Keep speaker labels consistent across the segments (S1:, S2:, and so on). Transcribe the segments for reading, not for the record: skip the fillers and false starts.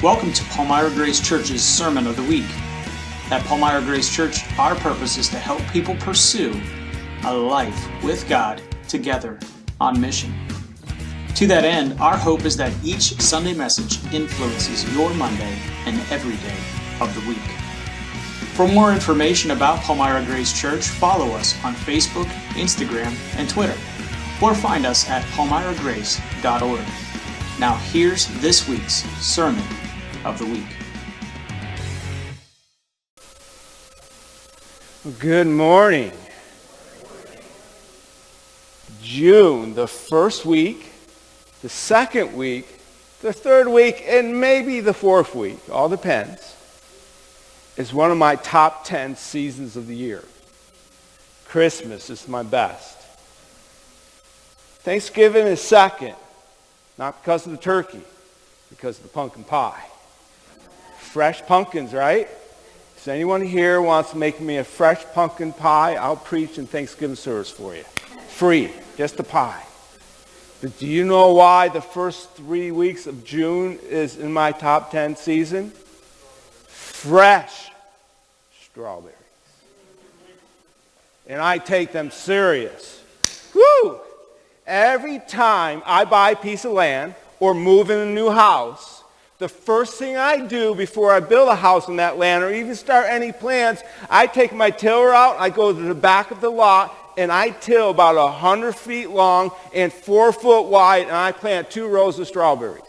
S1: Welcome to Palmyra Grace Church's Sermon of the Week. At Palmyra Grace Church, our purpose is to help people pursue a life with God together on mission. To that end, our hope is that each Sunday message influences your Monday and every day of the week. For more information about Palmyra Grace Church, follow us on Facebook, Instagram, and Twitter, or find us at palmyragrace.org. Now here's this week's Sermon of the Week.
S2: Good morning. June, the first week, the second week, the third week, and maybe the fourth week, all depends, is one of my top 10 seasons of the year. Christmas is my best. Thanksgiving is second, not because of the turkey, because of the pumpkin pie. Fresh pumpkins, right? If anyone here wants to make me a fresh pumpkin pie, I'll preach in Thanksgiving service for you. Free, just the pie. But do you know why the first 3 weeks of June is in my top 10 season? Fresh strawberries. And I take them serious. Woo! Every time I buy a piece of land or move in a new house, the first thing I do before I build a house on that land or even start any plans, I take my tiller out, I go to the back of the lot, and I till about 100 feet long and 4 foot wide, and I plant 2 rows of strawberries.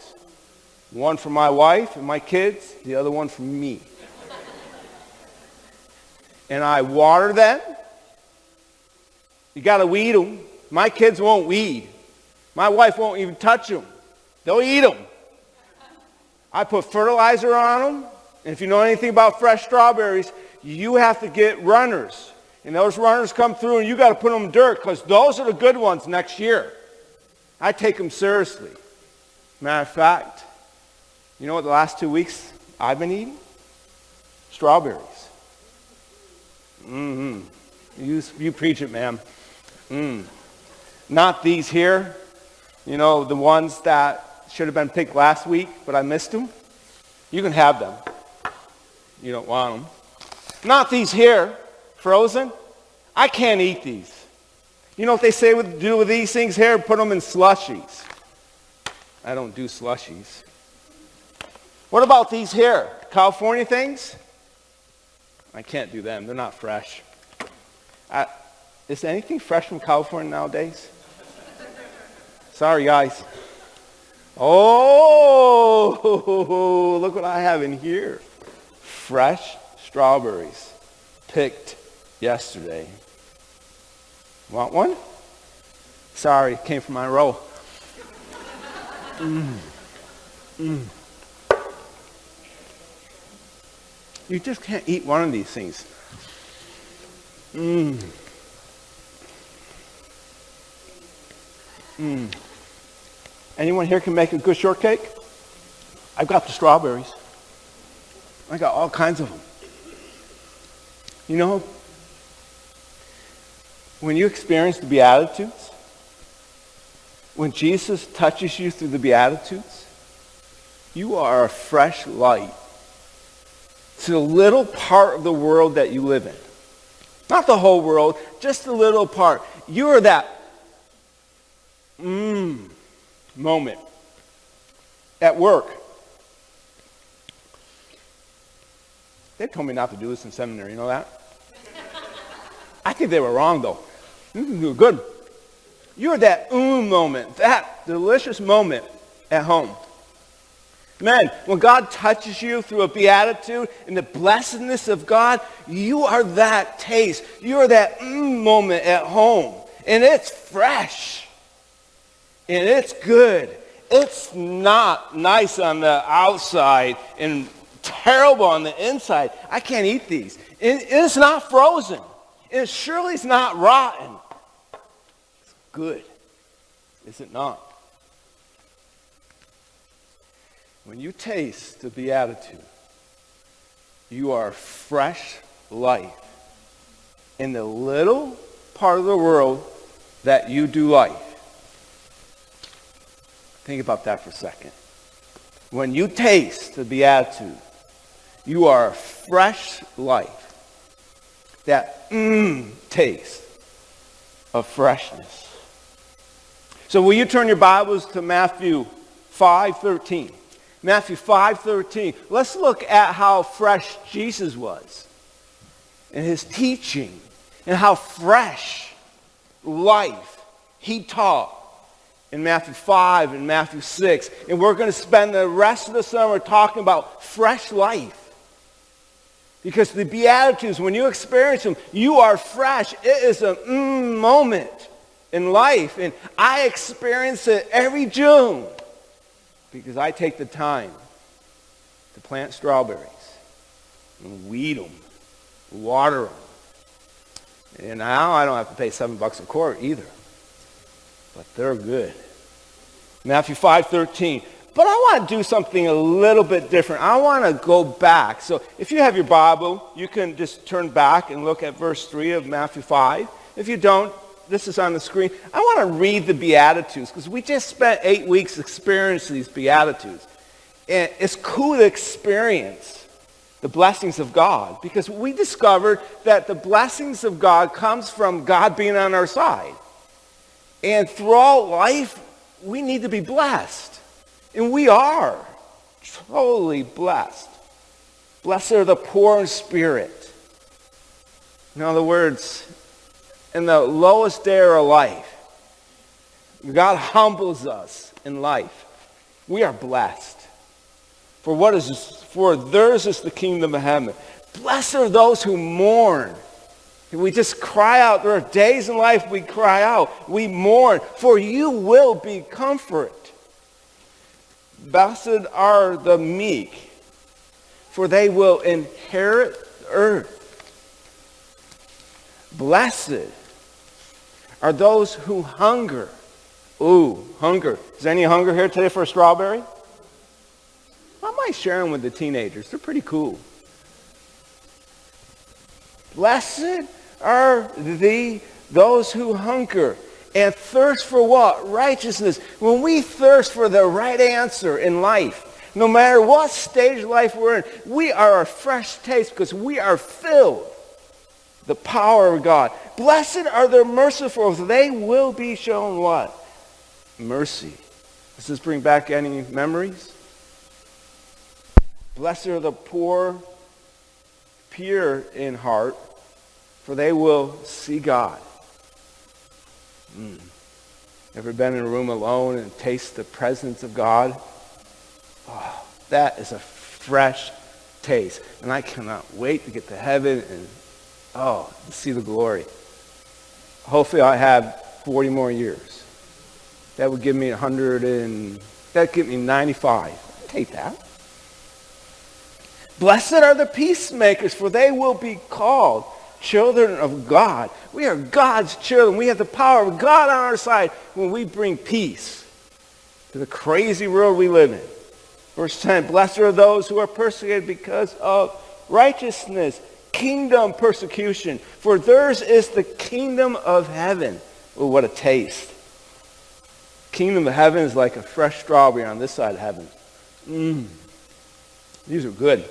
S2: One for my wife and my kids, the other one for me. And I water them. You got to weed them. My kids won't weed. My wife won't even touch them. They'll eat them. I put fertilizer on them. And if you know anything about fresh strawberries, you have to get runners. And those runners come through and you got to put them in dirt because those are the good ones next year. I take them seriously. Matter of fact, you know what the last 2 weeks I've been eating? Strawberries. You preach it, ma'am. Not these here. You know, the ones that should have been picked last week, but I missed them. You can have them. You don't want them. Not these here, frozen. I can't eat these. You know what they say do with these things here? Put them in slushies. I don't do slushies. What about these here? California things? I can't do them. They're not fresh. Is anything fresh from California nowadays? Sorry, guys. Oh, look what I have in here. Fresh strawberries picked yesterday. Want one? Sorry, it came from my row. You just can't eat one of these things. Anyone here can make a good shortcake? I've got the strawberries. I got all kinds of them. You know, when you experience the Beatitudes, when Jesus touches you through the Beatitudes, you are a fresh light to the little part of the world that you live in. Not the whole world, just the little part. You are that moment at work. They told me not to do this in seminary, you know that? I think they were wrong, though. You were good. You're that moment, that delicious moment at home. Man, when God touches you through a beatitude and the blessedness of God, you are that taste. You're that moment at home. And it's fresh. And it's good. It's not nice on the outside and terrible on the inside. I can't eat these. It's not frozen. It surely is not rotten. It's good. Is it not? When you taste the Beatitude, you are fresh life in the little part of the world that you do life. Think about that for a second. When you taste the Beatitude, you are a fresh life. That taste of freshness. So will you turn your Bibles to Matthew 5:13? Matthew 5:13. Let's look at how fresh Jesus was in his teaching and how fresh life he taught in Matthew 5 and Matthew 6. And we're going to spend the rest of the summer talking about fresh life. Because the Beatitudes, when you experience them, you are fresh. It is a moment in life. And I experience it every June because I take the time to plant strawberries and weed them, water them. And now I don't have to pay $7 a quart either. But they're good. Matthew 5:13. But I want to do something a little bit different. I want to go back. So if you have your Bible, you can just turn back and look at verse 3 of Matthew 5. If you don't, this is on the screen. I want to read the Beatitudes because we just spent 8 weeks experiencing these Beatitudes. And it's cool to experience the blessings of God because we discovered that the blessings of God comes from God being on our side. And throughout life, we need to be blessed. And we are totally blessed. Blessed are the poor in spirit. In other words, in the lowest day of our life, God humbles us in life. We are blessed. For theirs is the kingdom of heaven. Blessed are those who mourn. We just cry out. There are days in life we cry out. We mourn. For you will be comforted. Blessed are the meek, for they will inherit the earth. Blessed are those who hunger. Ooh, hunger. Is there any hunger here today for a strawberry? I might share them with the teenagers. They're pretty cool. Blessed are those who hunger and thirst for what? Righteousness. When we thirst for the right answer in life, no matter what stage of life we're in, we are a fresh taste because we are filled with the power of God. Blessed are the merciful, for they will be shown what? Mercy. Does this bring back any memories? Blessed are the poor, pure in heart, for they will see God. Ever been in a room alone and taste the presence of God? Oh, that is a fresh taste. And I cannot wait to get to heaven and, to see the glory. Hopefully I have 40 more years. That would give me 95. I'd take that. Blessed are the peacemakers, for they will be called children of God. We are God's children. We have the power of God on our side when we bring peace to the crazy world we live in. Verse 10, blessed are those who are persecuted because of righteousness, kingdom persecution, for theirs is the kingdom of heaven. Oh, what a taste. Kingdom of heaven is like a fresh strawberry on this side of heaven. These are good.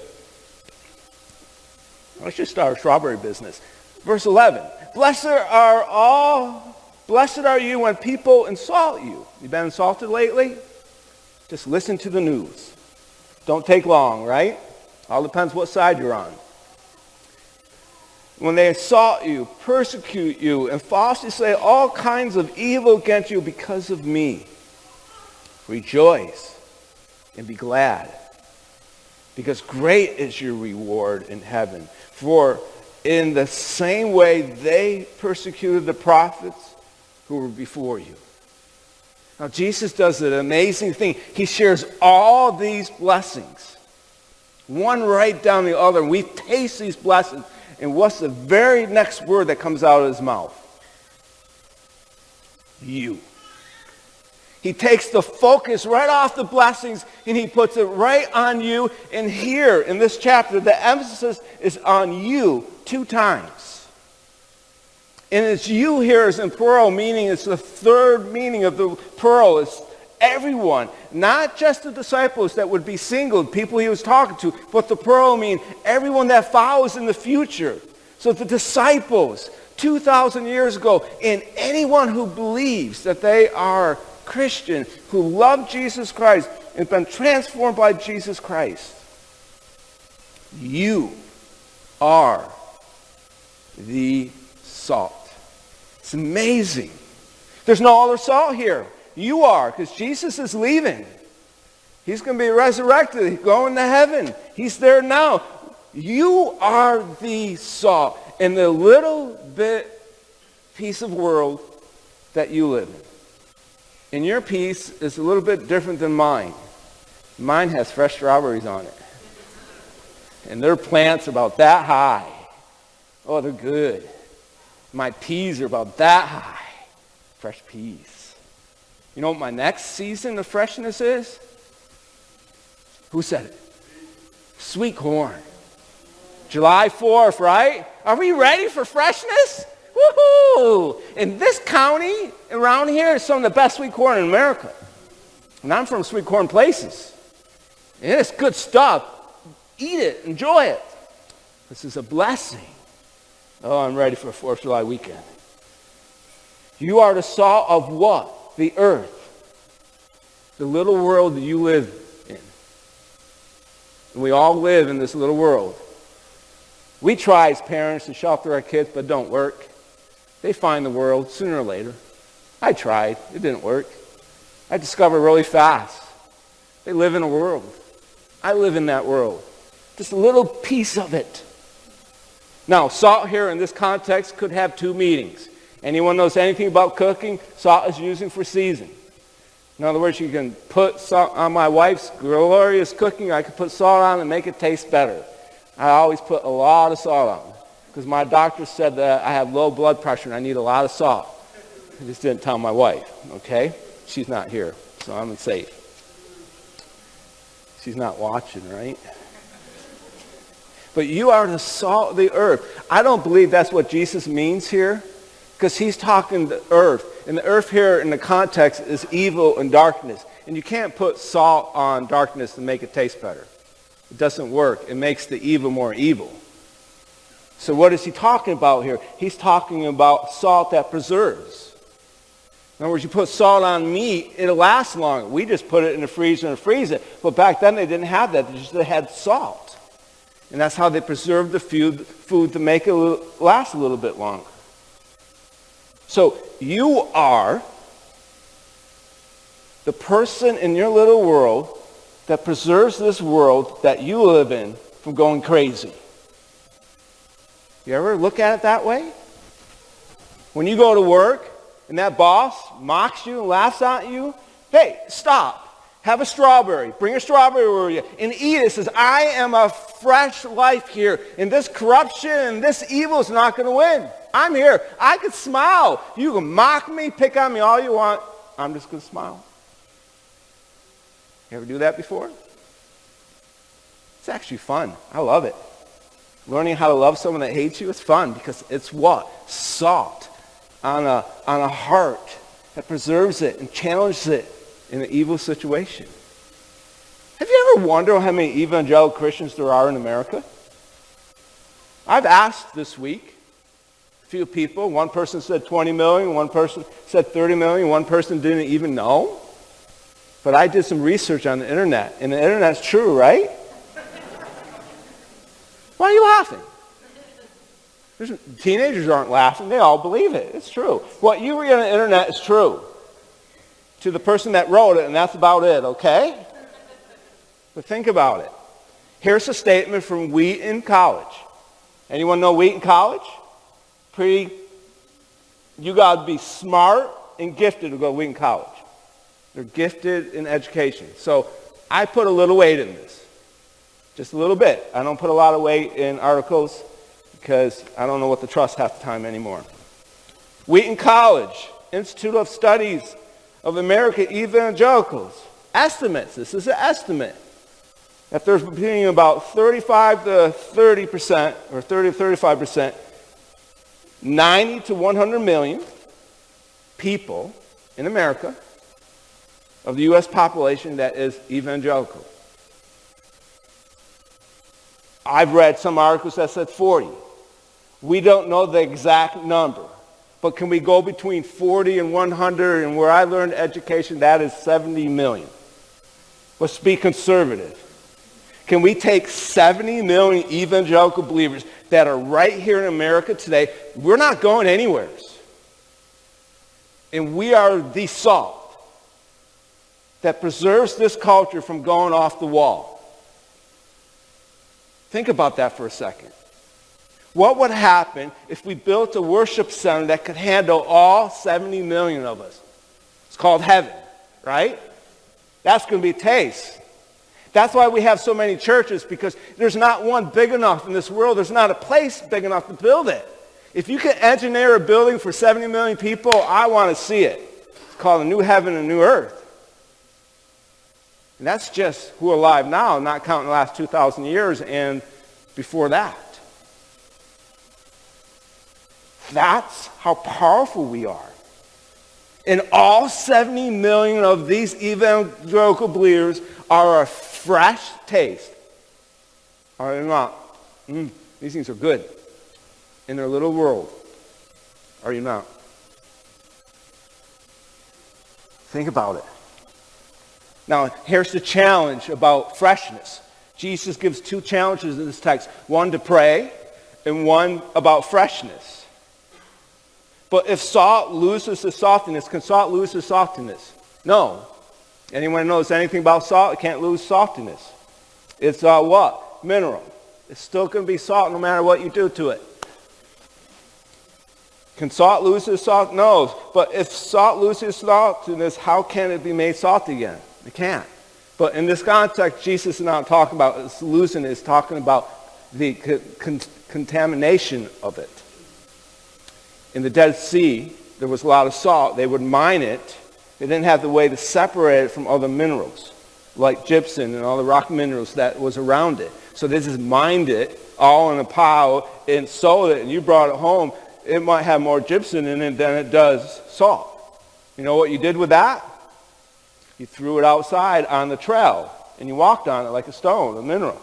S2: Let's just start a strawberry business. Verse 11. Blessed are you when people insult you. You been insulted lately? Just listen to the news. Don't take long, right? All depends what side you're on. When they insult you, persecute you, and falsely say all kinds of evil against you because of me, rejoice and be glad, because great is your reward in heaven. For in the same way they persecuted the prophets who were before you. Now Jesus does an amazing thing. He shares all these blessings, one right down the other. We taste these blessings. And what's the very next word that comes out of his mouth? You. He takes the focus right off the blessings and he puts it right on you. And here in this chapter, the emphasis is on you 2 times. And it's you here is in plural, meaning it's the third meaning of the plural. It's everyone, not just the disciples that would be singled, people he was talking to, but the plural mean everyone that follows in the future. So the disciples 2,000 years ago, and anyone who believes that they are Christian, who love Jesus Christ and been transformed by Jesus Christ, you are the salt. It's amazing. There's no other salt here. You are, because Jesus is leaving. He's going to be resurrected. He's going to heaven. He's there now. You are the salt in the little bit piece of world that you live in. And your piece is a little bit different than mine. Mine has fresh strawberries on it. And their plants are about that high. Oh, they're good. My peas are about that high. Fresh peas. You know what my next season of freshness is? Who said it? Sweet corn. July 4th, right? Are we ready for freshness? Woohoo! In this county, around here, is some of the best sweet corn in America. And I'm from sweet corn places. And it's good stuff. Eat it. Enjoy it. This is a blessing. Oh, I'm ready for 4th of July weekend. You are the salt of what? The earth. The little world that you live in. And we all live in this little world. We try as parents to shelter our kids, but it don't work. They find the world sooner or later. I tried. It didn't work. I discovered really fast. They live in a world. I live in that world. Just a little piece of it. Now, salt here in this context could have two meanings. Anyone knows anything about cooking? Salt is used for seasoning. In other words, you can put salt on my wife's glorious cooking. I could put salt on and make it taste better. I always put a lot of salt on because my doctor said that I have low blood pressure and I need a lot of salt. I just didn't tell my wife, okay? She's not here, so I'm safe. She's not watching, right? But you are the salt of the earth. I don't believe that's what Jesus means here because he's talking the earth. And the earth here in the context is evil and darkness. And you can't put salt on darkness to make it taste better. It doesn't work. It makes the evil more evil. So what is he talking about here? He's talking about salt that preserves. In other words, you put salt on meat, it'll last longer. We just put it in the freezer and freeze it. But back then they didn't have that. They had salt. And that's how they preserved the food to make it last a little bit longer. So you are the person in your little world that preserves this world that you live in from going crazy. You ever look at it that way? When you go to work and that boss mocks you and laughs at you, hey, stop. Have a strawberry. Bring a strawberry with you and eat it. Says, I am a fresh life here, and this corruption and this evil is not going to win. I'm here. I can smile. You can mock me, pick on me all you want. I'm just going to smile. You ever do that before? It's actually fun. I love it. Learning how to love someone that hates you is fun because it's what? Salt on a heart that preserves it and challenges it in an evil situation. Have you ever wondered how many evangelical Christians there are in America? I've asked this week a few people. One person said 20 million, one person said 30 million, one person didn't even know. But I did some research on the internet, and the internet's true, right? Why are you laughing? Teenagers aren't laughing. They all believe it. It's true. What you read on the internet is true to the person that wrote it, and that's about it, okay? But think about it. Here's a statement from Wheaton College. Anyone know Wheaton College? You got to be smart and gifted to go to Wheaton College. They're gifted in education. So I put a little weight in this. Just a little bit. I don't put a lot of weight in articles because I don't know what to trust half the time anymore. Wheaton College, Institute of Studies of American Evangelicals. Estimates, this is an estimate, that there's between about 35 to 30%, or 30 to 35%, 90 to 100 million people in America, of the U.S. population that is evangelical. I've read some articles that said 40. We don't know the exact number, but can we go between 40 and 100? And where I learned education, that is 70 million. Let's be conservative. Can we take 70 million evangelical believers that are right here in America today? We're not going anywhere. And we are the salt that preserves this culture from going off the wall. Think about that for a second. What would happen if we built a worship center that could handle all 70 million of us? It's called heaven, right? That's going to be a taste. That's why we have so many churches, because there's not one big enough in this world. There's not a place big enough to build it. If you could engineer a building for 70 million people, I want to see it. It's called a new heaven and a new earth. And that's just who are alive now, not counting the last 2,000 years and before that. That's how powerful we are. And all 70 million of these evangelical believers are a fresh taste. Are they not? These things are good in their little world. Are you not? Think about it. Now, here's the challenge about freshness. Jesus gives two challenges in this text. One to pray and one about freshness. But if salt loses its saltiness, can salt lose its saltiness? No. Anyone knows anything about salt? It can't lose saltiness. It's what? Mineral. It's still going to be salt no matter what you do to it. Can salt lose its salt? No. But if salt loses saltiness, how can it be made salty again? It can't. But in this context, Jesus is not talking about losing it. He's talking about the contamination of it. In the Dead Sea, there was a lot of salt. They would mine it. They didn't have the way to separate it from other minerals, like gypsum and all the rock minerals that was around it. So they just mined it all in a pile and sold it, and you brought it home. It might have more gypsum in it than it does salt. You know what you did with that? You threw it outside on the trail, and you walked on it like a stone, a mineral.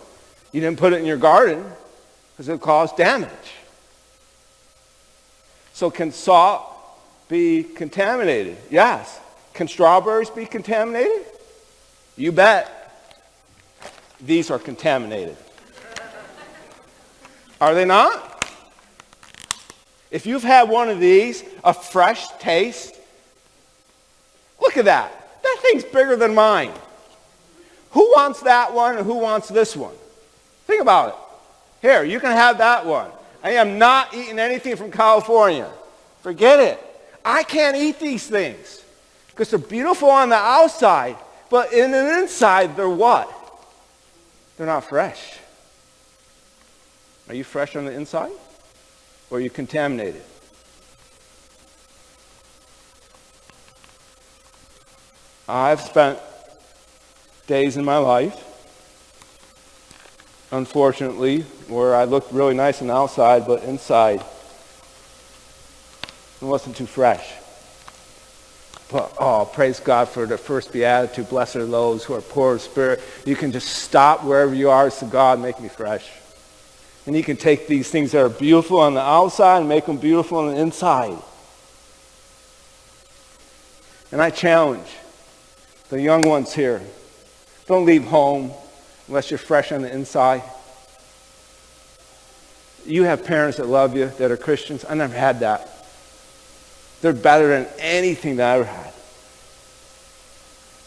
S2: You didn't put it in your garden because it would cause damage. So can salt be contaminated? Yes. Can strawberries be contaminated? You bet. These are contaminated. Are they not? If you've had one of these, a fresh taste, look at that. That thing's bigger than mine. Who wants that one and who wants this one? Think about it. Here, you can have that one. I am not eating anything from California. Forget it. I can't eat these things because they're beautiful on the outside, but in the inside, they're what? They're not fresh. Are you fresh on the inside? Or are you contaminated? I've spent days in my life, unfortunately, where I looked really nice on the outside, but inside it wasn't too fresh. But, praise God for the first beatitude. Blessed are those who are poor of spirit. You can just stop wherever you are and say, God, make me fresh. And you can take these things that are beautiful on the outside and make them beautiful on the inside. And I challenge the young ones here, don't leave home unless you're fresh on the inside. You have parents that love you, that are Christians. I never had that. They're better than anything that I ever had.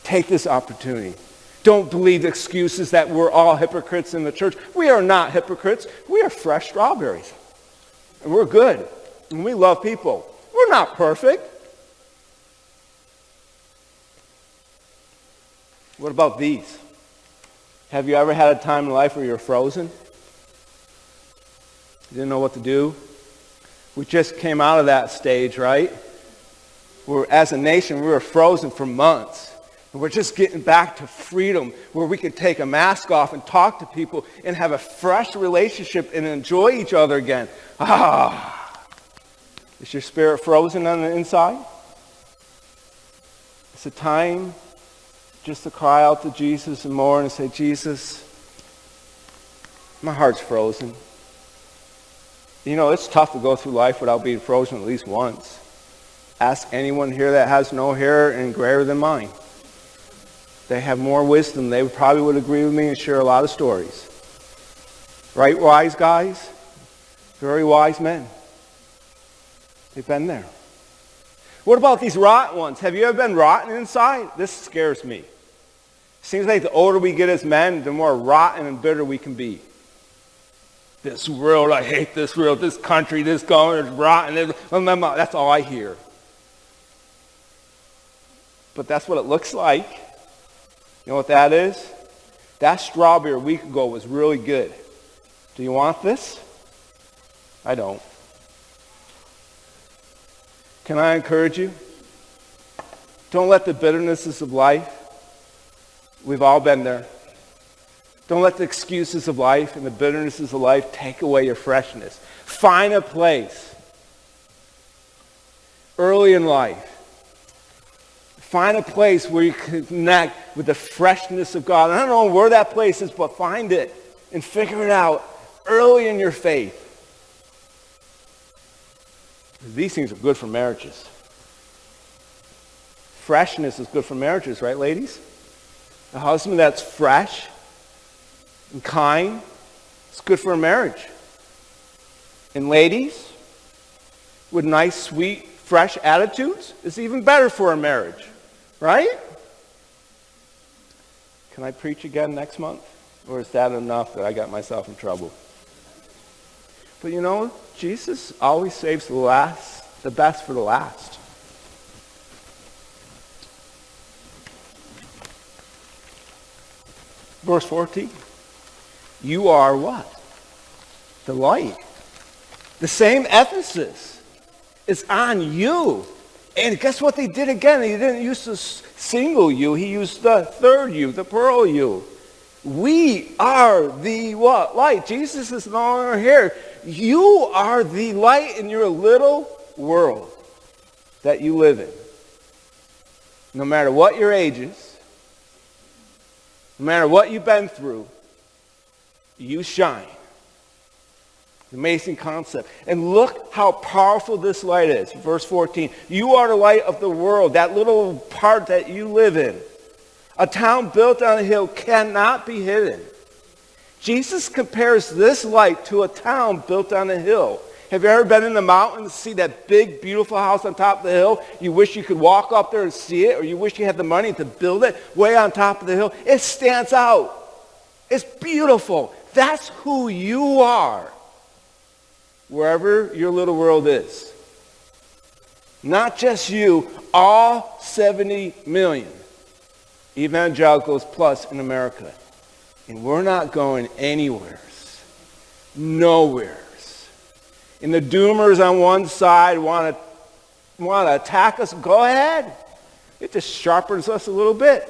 S2: Take this opportunity. Don't believe excuses that we're all hypocrites in the church. We are not hypocrites. We are fresh strawberries. And we're good. And we love people. We're not perfect. What about these? Have you ever had a time in life where you're frozen? You didn't know what to do? We just came out of that stage, right? Where as a nation, we were frozen for months. And we're just getting back to freedom where we could take a mask off and talk to people and have a fresh relationship and enjoy each other again. Is your spirit frozen on the inside? It's a time just to cry out to Jesus and more and say, Jesus, my heart's frozen. You know, it's tough to go through life without being frozen at least once. Ask anyone here that has no hair and grayer than mine. They have more wisdom. They probably would agree with me and share a lot of stories. Right, wise guys? Very wise men. They've been there. What about these rotten ones? Have you ever been rotten inside? This scares me. Seems like the older we get as men, the more rotten and bitter we can be. This world, I hate this world, this country, this government is rotten. That's all I hear. But that's what it looks like. You know what that is? That strawberry a week ago was really good. Do you want this? I don't. Can I encourage you? Don't let the bitternesses of life, we've all been there. Don't let the excuses of life and the bitternesses of life take away your freshness. Find a place early in life. Find a place where you connect with the freshness of God. I don't know where that place is, but find it and figure it out early in your faith. These things are good for marriages. Freshness is good for marriages, right, ladies? A husband that's fresh and kind, it's good for a marriage. And ladies, with nice, sweet, fresh attitudes, it's even better for a marriage, right? Can I preach again next month? Or is that enough that I got myself in trouble? But you know, Jesus always saves the best for the last. Verse 14. You are what? The light. The same emphasis is on you. And guess what they did again? He didn't use the single you. He used the third you, the plural you. We are the what? Light. Jesus is no longer here. You are the light in your little world that you live in. No matter what your age is, no matter what you've been through, you shine. Amazing concept. And look how powerful this light is. Verse 14. You are the light of the world, that little part that you live in. A town built on a hill cannot be hidden. Jesus compares this light to a town built on a hill. Have you ever been in the mountains to see that big, beautiful house on top of the hill? You wish you could walk up there and see it, or you wish you had the money to build it way on top of the hill. It stands out. It's beautiful. That's who you are, wherever your little world is. Not just you, all 70 million evangelicals plus in America. And we're not going anywhere. Nowhere. And the doomers on one side want to attack us. Go ahead. It just sharpens us a little bit.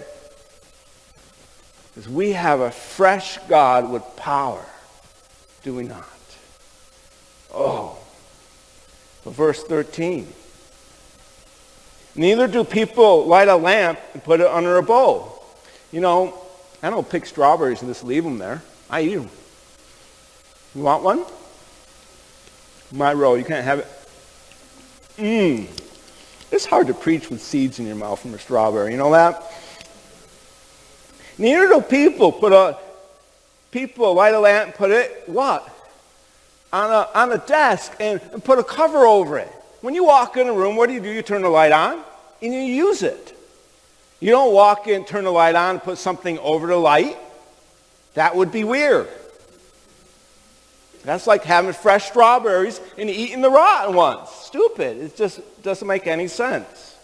S2: Because we have a fresh God with power. Do we not? Oh. But verse 13. Neither do people light a lamp and put it under a bowl. You know, I don't pick strawberries and just leave them there. I eat them. You want one? My roll, you can't have it. It's hard to preach with seeds in your mouth from a strawberry. You know that? Neither do people light a lamp and put it, what? On a desk and put a cover over it. When you walk in a room, what do? You turn the light on and you use it. You don't walk in, turn the light on, and put something over the light. That would be weird. That's like having fresh strawberries and eating the rotten ones. Stupid. It just doesn't make any sense.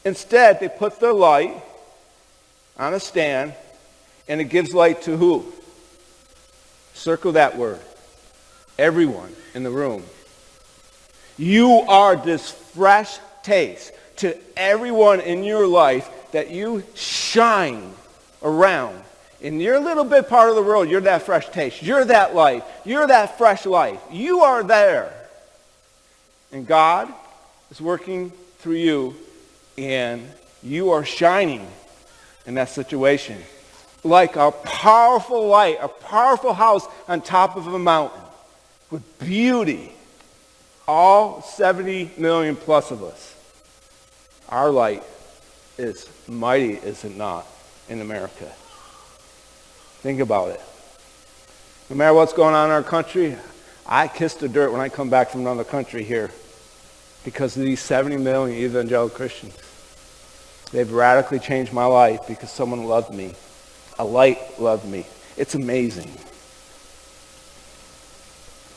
S2: Instead, they put their light on a stand, and it gives light to who? Circle that word. Everyone in the room. You are this fresh taste to everyone in your life that you shine around. In your little bit part of the world, you're that fresh taste. You're that life. You're that fresh life. You are there. And God is working through you in You are shining in that situation like a powerful light, a powerful house on top of a mountain with beauty. All 70 million plus of us. Our light is mighty, is it not, in America? Think about it. No matter what's going on in our country, I kiss the dirt when I come back from another country here because of these 70 million evangelical Christians. They've radically changed my life because someone loved me. A light loved me. It's amazing.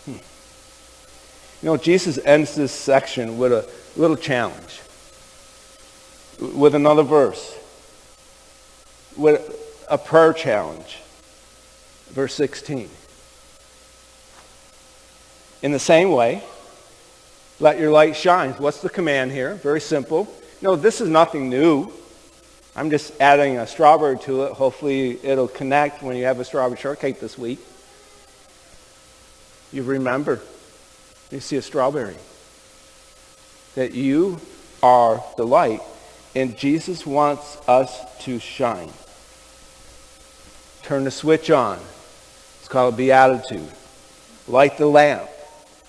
S2: You know, Jesus ends this section with a little challenge, with another verse, with a prayer challenge. Verse 16. In the same way, let your light shine. What's the command here? Very simple. No, this is nothing new. I'm just adding a strawberry to it. Hopefully it'll connect when you have a strawberry shortcake this week. You remember, you see a strawberry, that you are the light, and Jesus wants us to shine. Turn the switch on. It's called a beatitude. Light the lamp.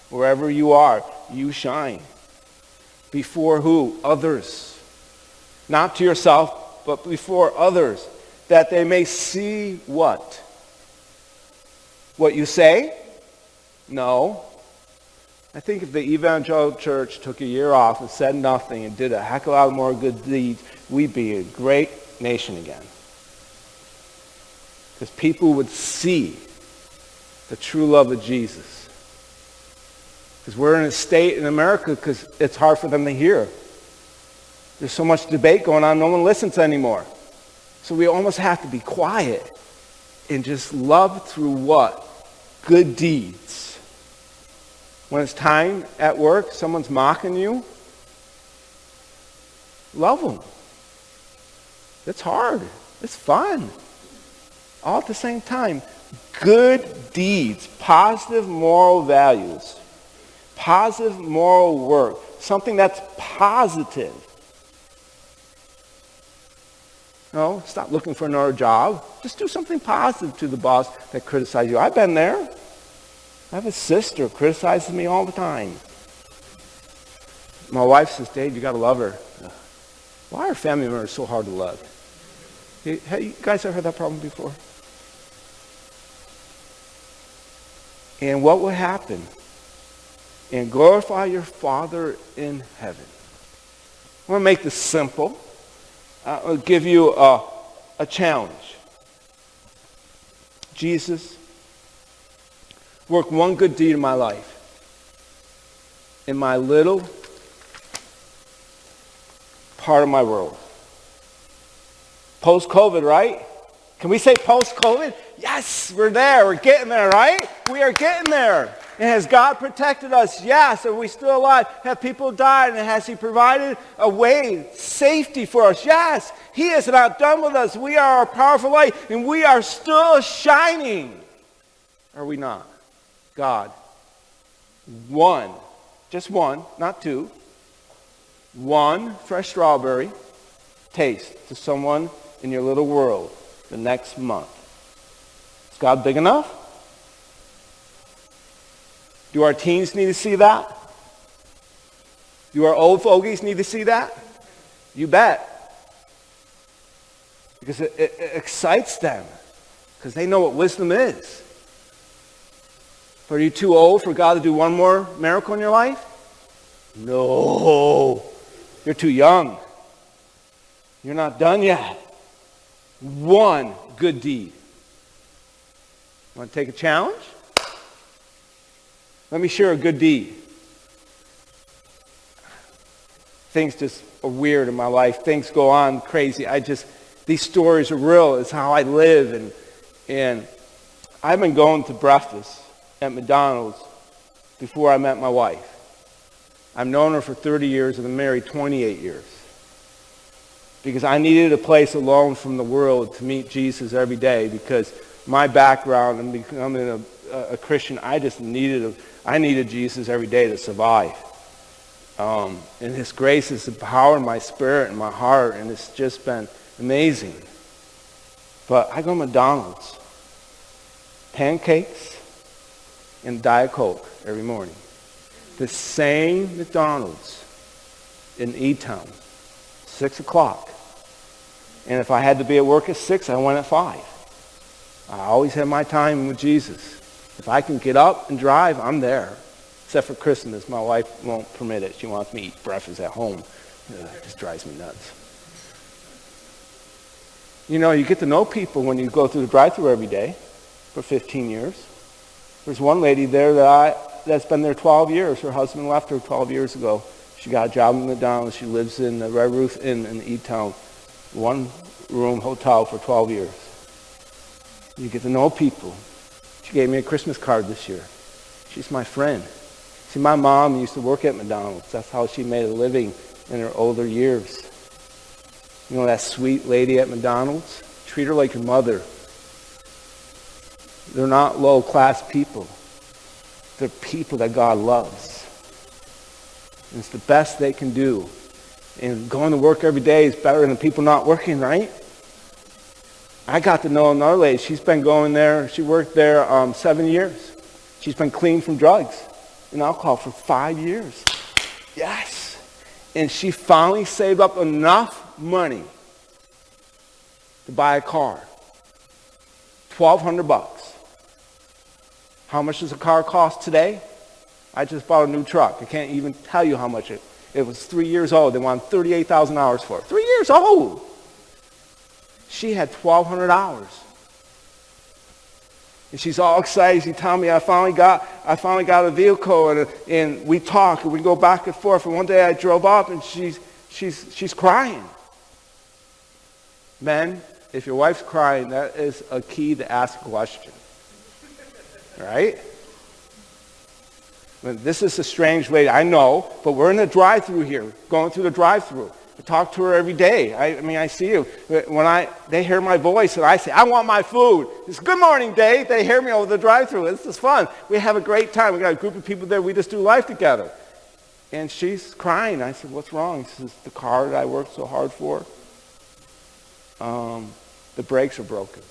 S2: Wherever you are, you shine. Before who? Others. Not to yourself, but before others, that they may see what? What you say? No. I think if the evangelical church took a year off and said nothing and did a heck of a lot more good deeds, we'd be a great nation again. Because people would see the true love of Jesus. Because we're in a state in America because it's hard for them to hear. There's so much debate going on, no one listens anymore. So we almost have to be quiet and just love through what? Good deeds. When it's time at work, someone's mocking you, love them. It's hard. It's fun. All at the same time. Good deeds, positive moral values, positive moral work, something that's positive. No, stop looking for another job. Just do something positive to the boss that criticizes you. I've been there. I have a sister who criticizes me all the time. My wife says, Dave, you got to love her. Why are family members so hard to love? Have you guys ever had that problem before? And what will happen? And glorify your Father in heaven. I want to make this simple. I'll give you a challenge. Jesus, work one good deed in my life. In my little part of my world. Post-COVID, right? Can we say post-COVID? Yes, we're there. We're getting there, right? We are getting there. And has God protected us? Yes. Are we still alive? Have people died? And has he provided a way, safety for us? Yes. He is not done with us. We are a powerful light, and we are still shining. Are we not? God. One, just one, not two. One fresh strawberry taste to someone in your little world the next month. Is God big enough? Do our teens need to see that? Do our old fogies need to see that? You bet. Because it excites them. Because they know what wisdom is. But are you too old for God to do one more miracle in your life? No. You're too young. You're not done yet. One good deed. Want to take a challenge? Let me share a good deed. Things just are weird in my life. Things go on crazy. These stories are real. It's how I live. And I've been going to breakfast at McDonald's before I met my wife. I've known her for 30 years and been married 28 years. Because I needed a place alone from the world to meet Jesus every day, because my background and becoming a Christian, I needed Jesus every day to survive. And His grace has empowered my spirit and my heart, and it's just been amazing. But I go to McDonald's, pancakes and Diet Coke every morning. The same McDonald's in E-Town, 6 o'clock. And if I had to be at work at 6, I went at 5. I always have my time with Jesus. If I can get up and drive, I'm there. Except for Christmas, my wife won't permit it. She wants me to eat breakfast at home. It just drives me nuts. You know, you get to know people when you go through the drive-thru every day for 15 years. There's one lady there that's been there 12 years. Her husband left her 12 years ago. She got a job in McDonald's. She lives in the Red Roof Inn in E-Town, one-room hotel for 12 years. You get to know people. She gave me a Christmas card this year. She's my friend. See, my mom used to work at McDonald's. That's how she made a living in her older years. You know that sweet lady at McDonald's? Treat her like your mother. They're not low-class people. They're people that God loves. And it's the best they can do. And going to work every day is better than people not working, right? I got to know another lady. She's been going there. She worked there 7 years. She's been clean from drugs and alcohol for 5 years. Yes. And she finally saved up enough money to buy a car. $1,200. How much does a car cost today? I just bought a new truck. I can't even tell you how much it was 3 years old. They wanted $38,000 for it. 3 years old. She had $1,200. And she's all excited. She tells me, I finally got a vehicle, and we talk, and we go back and forth. And one day I drove up, and she's crying. Men, if your wife's crying, that is a key to ask a question. Right? This is a strange lady, I know, but we're in the drive-thru here, going through the drive-thru. I talk to her every day. I see you. When they hear my voice and I say, I want my food. It's good morning, Dave. They hear me over the drive-thru. This is fun. We have a great time. We got a group of people there. We just do life together. And she's crying. I said, what's wrong? She says, the car that I worked so hard for, the brakes are broken.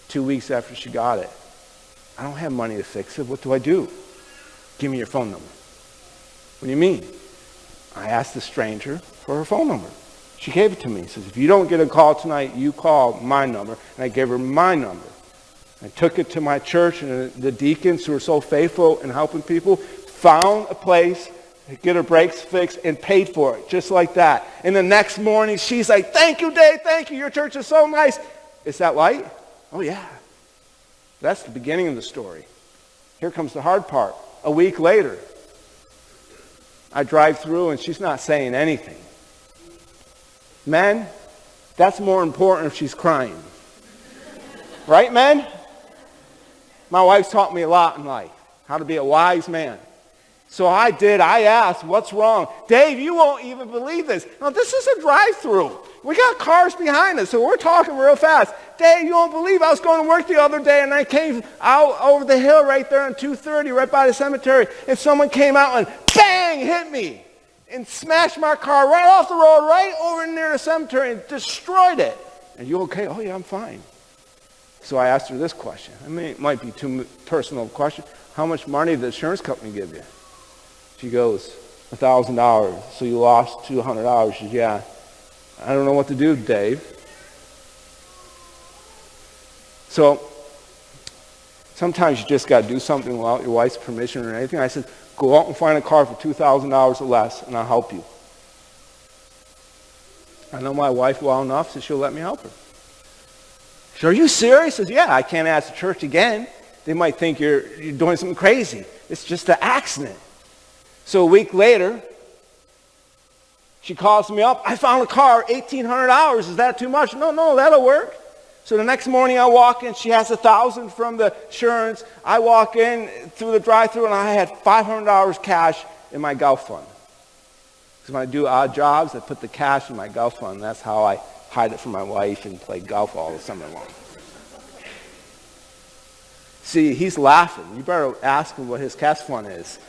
S2: 2 weeks after she got it. I don't have money to fix it. What do I do? Give me your phone number. What do you mean? I asked the stranger for her phone number. She gave it to me. She says, if you don't get a call tonight, you call my number. And I gave her my number. I took it to my church, and the deacons who are so faithful in helping people found a place to get her brakes fixed and paid for it, just like that. And the next morning, she's like, thank you, Dave, thank you. Your church is so nice. Is that light? Oh, yeah. That's the beginning of the story. Here comes the hard part. A week later, I drive through and she's not saying anything. Men, that's more important if she's crying. Right, men? My wife's taught me a lot in life, how to be a wise man. So I asked, what's wrong? Dave, you won't even believe this. Now, this is a drive-through. We got cars behind us, so we're talking real fast. Dave, you won't believe I was going to work the other day, and I came out over the hill right there on 230, right by the cemetery, and someone came out and bang, hit me and smashed my car right off the road, right over near the cemetery, and destroyed it. Are you okay? Oh, yeah, I'm fine. So I asked her this question. I mean, it might be too personal a question. How much money did the insurance company give you? She goes, $1,000. So you lost $200. She says, yeah. I don't know what to do, Dave. So sometimes you just got to do something without your wife's permission or anything. I said, go out and find a car for $2,000 or less, and I'll help you. I know my wife well enough, so she'll let me help her. She said, are you serious? I said, yeah, I can't ask the church again. They might think you're doing something crazy. It's just an accident. So a week later, she calls me up. I found a car, $1,800. Is that too much? No, that'll work. So the next morning I walk in. She has $1,000 from the insurance. I walk in through the drive-thru, and I had $500 cash in my golf fund. Because when I do odd jobs, I put the cash in my golf fund. That's how I hide it from my wife and play golf all the summer long. See, he's laughing. You better ask him what his cash fund is.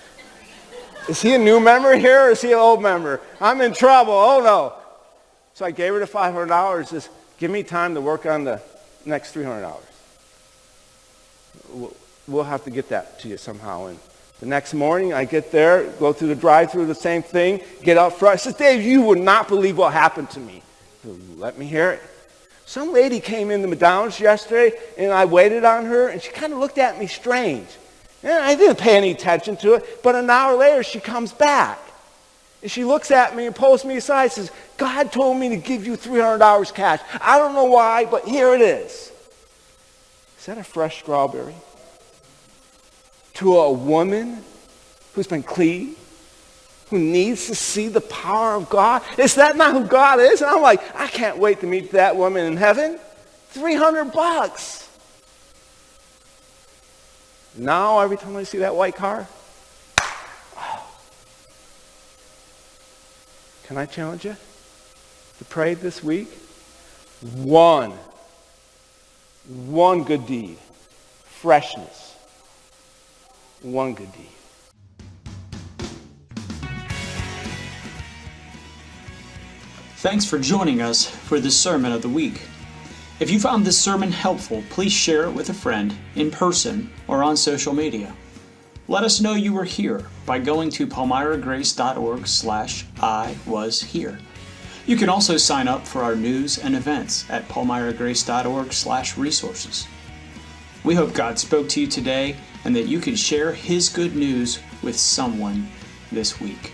S2: Is he a new member here or is he an old member? I'm in trouble. Oh, no. So I gave her the $500. Just give me time to work on the next $300. We'll have to get that to you somehow. And the next morning, I get there, go through the drive-thru, the same thing, get out front. I said, Dave, you would not believe what happened to me. Let me hear it. Some lady came into McDonald's yesterday, and I waited on her, and she kind of looked at me strange. And I didn't pay any attention to it, but an hour later, she comes back. And she looks at me and pulls me aside and says, God told me to give you $300 cash. I don't know why, but here it is. Is that a fresh strawberry? To a woman who's been clean, who needs to see the power of God? Is that not who God is? And I'm like, I can't wait to meet that woman in heaven. $300. Now, every time I see that white car, can I challenge you to pray this week? One good deed. Freshness. One good deed.
S1: Thanks for joining us for this Sermon of the Week. If you found this sermon helpful, please share it with a friend in person or on social media. Let us know you were here by going to palmyragrace.org/I-was-here. You can also sign up for our news and events at palmyragrace.org/resources. We hope God spoke to you today and that you can share His good news with someone this week.